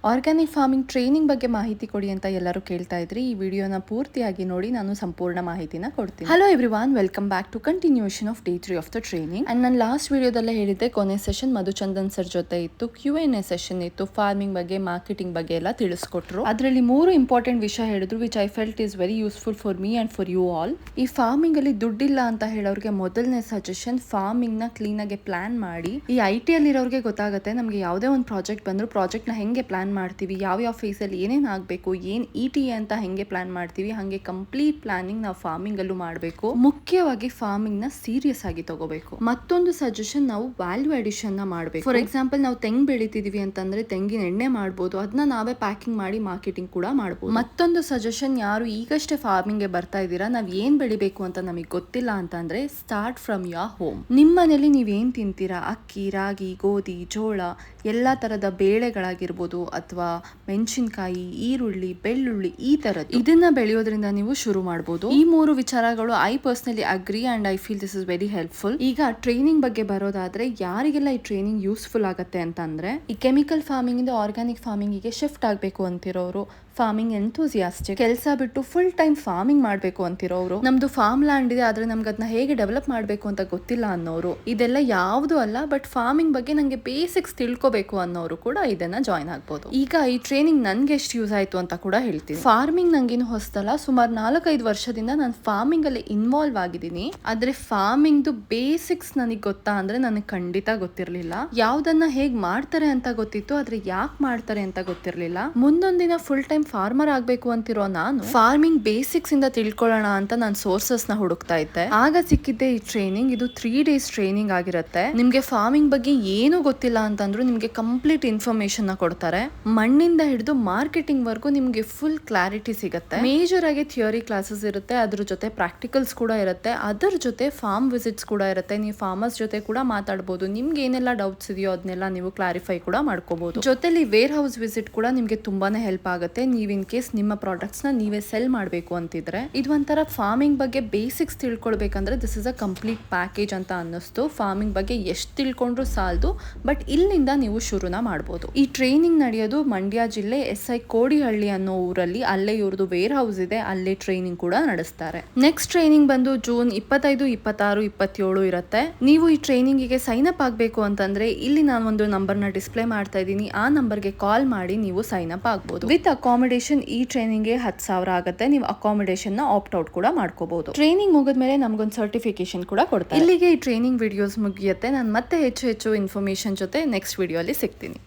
Organic farming training ಬಗ್ಗೆ ಮಾಹಿತಿ ಕೊಡಿ ಅಂತ ಎಲ್ಲರೂ ಕೇಳ್ತಾ ಇದ್ರಿ. ಈ ವಿಡಿಯೋನ ಪೂರ್ತಿಯಾಗಿ ನೋಡಿ, ನಾನು ಸಂಪೂರ್ಣ ಮಾಹಿತಿನ ಕೊಡ್ತೀನಿ. Hello everyone, welcome back to continuation of day 3 of the training. And ನಾನು ಲಾಸ್ಟ್ ವಿಡಿಯೋದಲ್ಲೇ ಹೇಳಿದ್ದೆ, ಕೊನೆ ಸೆಷನ್ ಮಧುಚಂದನ್ ಸರ್ ಜೊತೆ ಇತ್ತು, Q&A ಸೆಷನ್ ಇತ್ತು, ಫಾರ್ಮಿಂಗ್ ಬಗ್ಗೆ, ಮಾರ್ಕೆಟಿಂಗ್ ಬಗ್ಗೆ ಎಲ್ಲ ತಿಳಿಸ್ಕೊಟ್ರು. ಅದರಲ್ಲಿ 3 ಇಂಪಾರ್ಟೆಂಟ್ ವಿಷಯ ಹೇಳಿದ್ರು, which I felt is very useful for me and for you all. ಈ ಫಾರ್ಮಿಂಗ್ ಅಲ್ಲಿ ದುಡ್ಡಿಲ್ಲ ಅಂತ ಹೇಳೋರಿಗೆ ಮೊದಲನೇ ಸಜೆಷನ್, ಫಾರ್ಮಿಂಗ್ ನ ಕ್ಲೀನ್ ಆಗಿ ಪ್ಲಾನ್ ಮಾಡಿ. ಈ IT ಅಲ್ಲಿ ಇರೋರಿಗೆ ಗೊತ್ತಾಗುತ್ತೆ, ನಮ್ಗೆ ಯಾವುದೇ ಒಂದು ಪ್ರಾಜೆಕ್ಟ್ ಬಂದ್ರು ಪ್ರಾಜೆಕ್ಟ್ ನ ಹೆಂಗೆ ಪ್ಲಾನ್ ಮಾಡ್ತೀವಿ, ಯಾವ ಫೇಸ್ ಅಲ್ಲಿ ಏನೇನ್ ಆಗಬೇಕು, ಏನ್ ETA ಅಂತ ಹೆಂಗೆ ಪ್ಲಾನ್ ಮಾಡ್ತೀವಿ, ಹಂಗೆ ಕಂಪ್ಲೀಟ್ ಪ್ಲಾನಿಂಗ್ ನಾವು ಫಾರ್ಮಿಂಗ್ ಅಲ್ಲೂ ಮಾಡಬೇಕು. ಮುಖ್ಯವಾಗಿ ಫಾರ್ಮಿಂಗ್ ನ ಸೀರಿಯಸ್ ಆಗಿ ತಗೋಬೇಕು. ಮತ್ತೊಂದು ಸಜೆಷನ್, ನಾವು ವ್ಯಾಲ್ಯೂ ಅಡಿಷನ್ ನ ಮಾಡಬೇಕು. ಫಾರ್ ಎಕ್ಸಾಂಪಲ್, ನಾವು ತೆಂಗು ಬೆಳಿತಿದೀವಿ ಅಂತಂದ್ರೆ ತೆಂಗಿನ ಎಣ್ಣೆ ಮಾಡಬಹುದು, ಅದನ್ನ ನಾವೇ ಪ್ಯಾಕಿಂಗ್ ಮಾಡಿ ಮಾರ್ಕೆಟಿಂಗ್ ಕೂಡ ಮಾಡಬಹುದು. ಮತ್ತೊಂದು ಸಜೆಷನ್, ಯಾರು ಈಗಷ್ಟೇ ಫಾರ್ಮಿಂಗ್ ಗೆ ಬರ್ತಾ ಇದ್ದೀರಾ, ನಾವ್ ಏನ್ ಬೆಳಿಬೇಕು ಅಂತ ನಮಗೆ ಗೊತ್ತಿಲ್ಲ ಅಂತಂದ್ರೆ ಸ್ಟಾರ್ಟ್ ಫ್ರಮ್ ಯೋರ್ ಹೋಮ್. ನಿಮ್ಮ ಮನೇಲಿ ನೀವ್ ಏನ್ ತಿಂತೀರಾ, ಅಕ್ಕಿ, ರಾಗಿ, ಗೋಧಿ, ಜೋಳ, ಎಲ್ಲಾ ತರದ ಬೇಳೆಗಳಾಗಿರ್ಬೋದು, ಅಥವಾ ಮೆಣಸಿನಕಾಯಿ, ಈರುಳ್ಳಿ, ಬೆಳ್ಳುಳ್ಳಿ, ಈ ತರದ್ದು ಇದನ್ನ ಬೆಳೆಯೋದ್ರಿಂದ ನೀವು ಶುರು ಮಾಡಬಹುದು. ಈ 3 ವಿಚಾರಗಳು I personally agri and I feel this is very helpful. ಈಗ ಟ್ರೈನಿಂಗ್ ಬಗ್ಗೆ ಬರೋದಾದ್ರೆ, ಯಾರಿಗೆಲ್ಲ ಈ ಟ್ರೈನಿಂಗ್ ಯೂಸ್ಫುಲ್ ಆಗುತ್ತೆ ಅಂತಂದ್ರೆ, ಈ ಕೆಮಿಕಲ್ ಫಾರ್ಮಿಂಗ್ ಇಂದ ಆರ್ಗ್ಯಾನಿಕ್ ಫಾರ್ಮಿಂಗ್ ಗೆ ಶಿಫ್ಟ್ ಆಗಬೇಕು ಅಂತಿರೋರು, ಫಾರ್ಮಿಂಗ್ ಎಂಥೂಸಿಯಾಸ್ಟಿಕ್, ಕೆಲಸ ಬಿಟ್ಟು ಫುಲ್ ಟೈಮ್ ಫಾರ್ಮಿಂಗ್ ಮಾಡಬೇಕು ಅಂತಿರೋರು, ನಮ್ದು ಫಾರ್ಮ್ ಲ್ಯಾಂಡ್ ಇದೆ ಆದ್ರೆ ನಮ್ಗೆ ಅದನ್ನ ಹೇಗೆ ಡೆವಲಪ್ ಮಾಡಬೇಕು ಅಂತ ಗೊತ್ತಿಲ್ಲ ಅನ್ನೋರು, ಇದೆಲ್ಲ ಯಾವುದು ಅಲ್ಲ ಬಟ್ ಫಾರ್ಮಿಂಗ್ ಬಗ್ಗೆ ನಂಗೆ ಬೇಸಿಕ್ಸ್ ತಿಳ್ಕೋಬೇಕು ಅನ್ನೋರು ಕೂಡ ಇದನ್ನ ಜಾಯ್ನ್ ಆಗ್ಬೋದು. ಈಗ ಈ ಟ್ರೈನಿಂಗ್ ನನ್ಗೆ ಎಷ್ಟು ಯೂಸ್ ಆಯ್ತು ಅಂತ ಕೂಡ ಹೇಳ್ತೀನಿ. ಫಾರ್ಮಿಂಗ್ ನಂಗೇನು ಹೊಸದಲ್ಲ, ಸುಮಾರು 4-5 ವರ್ಷದಿಂದ ನಾನು ಫಾರ್ಮಿಂಗ್ ಅಲ್ಲಿ ಇನ್ವಾಲ್ವ್ ಆಗಿದ್ದೀನಿ. ಆದ್ರೆ ಫಾರ್ಮಿಂಗ್ ಬೇಸಿಕ್ಸ್ ನನಗೆ ಗೊತ್ತಾ ಅಂದ್ರೆ ನನಗೆ ಖಂಡಿತ ಗೊತ್ತಿರಲಿಲ್ಲ. ಯಾವ್ದನ್ನ ಹೇಗ್ ಮಾಡ್ತಾರೆ ಅಂತ ಗೊತ್ತಿತ್ತು, ಆದ್ರೆ ಯಾಕೆ ಮಾಡ್ತಾರೆ ಅಂತ ಗೊತ್ತಿರಲಿಲ್ಲ. ಮುಂದೊಂದಿನ ಫುಲ್ ಟೈಮ್ ಫಾರ್ಮರ್ ಆಗ್ಬೇಕು ಅಂತಿರೋ ನಾನು ಫಾರ್ಮಿಂಗ್ ಬೇಸಿಕ್ಸ್ ಇಂದ ತಿಳ್ಕೊಳ್ಳೋಣ ಅಂತ ನಾನು ಸೋರ್ಸಸ್ ನ ಹುಡುಕ್ತಾ ಇದ್ದೆ. ಆಗ ಸಿಕ್ಕಿದ್ದೆ ಈ ಟ್ರೈನಿಂಗ್. ಇದು 3 days ಟ್ರೈನಿಂಗ್ ಆಗಿರುತ್ತೆ. ನಿಮ್ಗೆ ಫಾರ್ಮಿಂಗ್ ಬಗ್ಗೆ ಏನು ಗೊತ್ತಿಲ್ಲ ಅಂತಂದ್ರೂ ನಿಮ್ಗೆ ಕಂಪ್ಲೀಟ್ ಇನ್ಫಾರ್ಮೇಶನ್ ನ ಕೊಡ್ತಾರೆ. ಮಣ್ಣಿಂದ ಹಿಡಿದು ಮಾರ್ಕೆಟಿಂಗ್ ವರ್ಗೂ ನಿಮ್ಗೆ ಫುಲ್ ಕ್ಲಾರಿಟಿ ಸಿಗುತ್ತೆ. ಮೇಜರ್ ಆಗಿ ಥಿಯರಿ ಕ್ಲಾಸಸ್ ಇರುತ್ತೆ, ಅದ್ರ ಜೊತೆ ಪ್ರಾಕ್ಟಿಕಲ್ಸ್ ಕೂಡ ಇರುತ್ತೆ, ಅದರ ಜೊತೆ ಫಾರ್ಮ್ ವಿಸಿಟ್ಸ್ ಕೂಡ ಇರುತ್ತೆ. ನೀವು ಫಾರ್ಮರ್ಸ್ ಜೊತೆ ಕೂಡ ಮಾತಾಡಬಹುದು, ನಿಮ್ಗೆ ಏನೆಲ್ಲ ಡೌಟ್ಸ್ ಇದೆಯೋ ಅದನ್ನೆಲ್ಲ ನೀವು ಕ್ಲಾರಿಫೈ ಕೂಡ ಮಾಡ್ಕೋಬಹುದು. ಜೊತೆಲಿ ವೇರ್ ಹೌಸ್ ವಿಸಿಟ್ ಕೂಡ ನಿಮ್ಗೆ ತುಂಬಾನೇ ಹೆಲ್ಪ್ ಆಗುತ್ತೆ. ನೀವು ಇನ್ ಕೇಸ್ ನಿಮ್ಮ ಪ್ರಾಡಕ್ಟ್ಸ್ ನ ನೀವೇ ಸೆಲ್ ಮಾಡಬೇಕು ಅಂತಿದ್ರೆ. ಇದು ಒಂಥರ ಫಾರ್ಮಿಂಗ್ ಬಗ್ಗೆ ಬೇಸಿಕ್ಸ್ ತಿಳ್ಕೊಳ್ಬೇಕಂದ್ರೆ this is a complete package ಅಂತ ಅನ್ನಿಸ್ತು. ಫಾರ್ಮಿಂಗ್ ಬಗ್ಗೆ ಎಷ್ಟು ತಿಳ್ಕೊಂಡ್ರು ಸಾಲದು, ಬಟ್ ಇಲ್ಲಿಂದ ನೀವು ಶುರುನ ಮಾಡಬಹುದು. ಈ ಟ್ರೈನಿಂಗ್ ನಡೆಯೋದು ಮಂಡ್ಯ ಜಿಲ್ಲೆ SI ಕೋಡಿಹಳ್ಳಿ ಅನ್ನೋ ಊರಲ್ಲಿ. ಅಲ್ಲೇ ಇವ್ರದ್ದು ವೇರ್ ಹೌಸ್ ಇದೆ, ಅಲ್ಲೇ ಟ್ರೈನಿಂಗ್ ಕೂಡ ನಡೆಸ್ತಾರೆ. ನೆಕ್ಸ್ಟ್ ಟ್ರೈನಿಂಗ್ ಬಂದು ಜೂನ್ 25, 26, 27 ಇರುತ್ತೆ. ನೀವು ಈ ಟ್ರೈನಿಂಗ್ ಗೆ ಸೈನ್ ಅಪ್ ಆಗಬೇಕು ಅಂತಂದ್ರೆ ಇಲ್ಲಿ ನಾನು ಒಂದು ನಂಬರ್ ನ ಡಿಸ್ಪ್ಲೇ ಮಾಡ್ತಾ ಇದ್ದೀನಿ. ಆ ನಂಬರ್ಗೆ ಕಾಲ್ ಮಾಡಿ ನೀವು ಸೈನ್ ಅಪ್ ಆಗಬಹುದು. ವಿತ್ ಅಕಾಮಿಡೇಷನ್ ಈ ಟ್ರೈನಿಂಗ್ ಗೆ 10,000 ಆಗುತ್ತೆ. ನೀವು ಅಕಾಮಿಡೇಷನ್ ನ ಆಪ್ಟ್ ಔಟ್ ಕೂಡ ಮಾಡ್ಕೋಬಹುದು. ಟ್ರೈನಿಂಗ್ ಮುಗಿದ್ಮೇಲೆ ನಮ್ಗೊಂದು ಸರ್ಟಿಫಿಕೇಶನ್ ಕೂಡ ಕೊಡ್ತಾರೆ. ಇಲ್ಲಿಗೆ ಈ ಟ್ರೈನಿಂಗ್ ವಿಡಿಯೋಸ್ ಮುಗಿಯುತ್ತೆ. ನಾನು ಮತ್ತೆ ಹೆಚ್ಚು ಇನ್ಫಾರ್ಮೇಶನ್ ಜೊತೆ ನೆಕ್ಸ್ಟ್ ವಿಡಿಯೋ ಅಲ್ಲಿ ಸಿಗ್ತೀನಿ.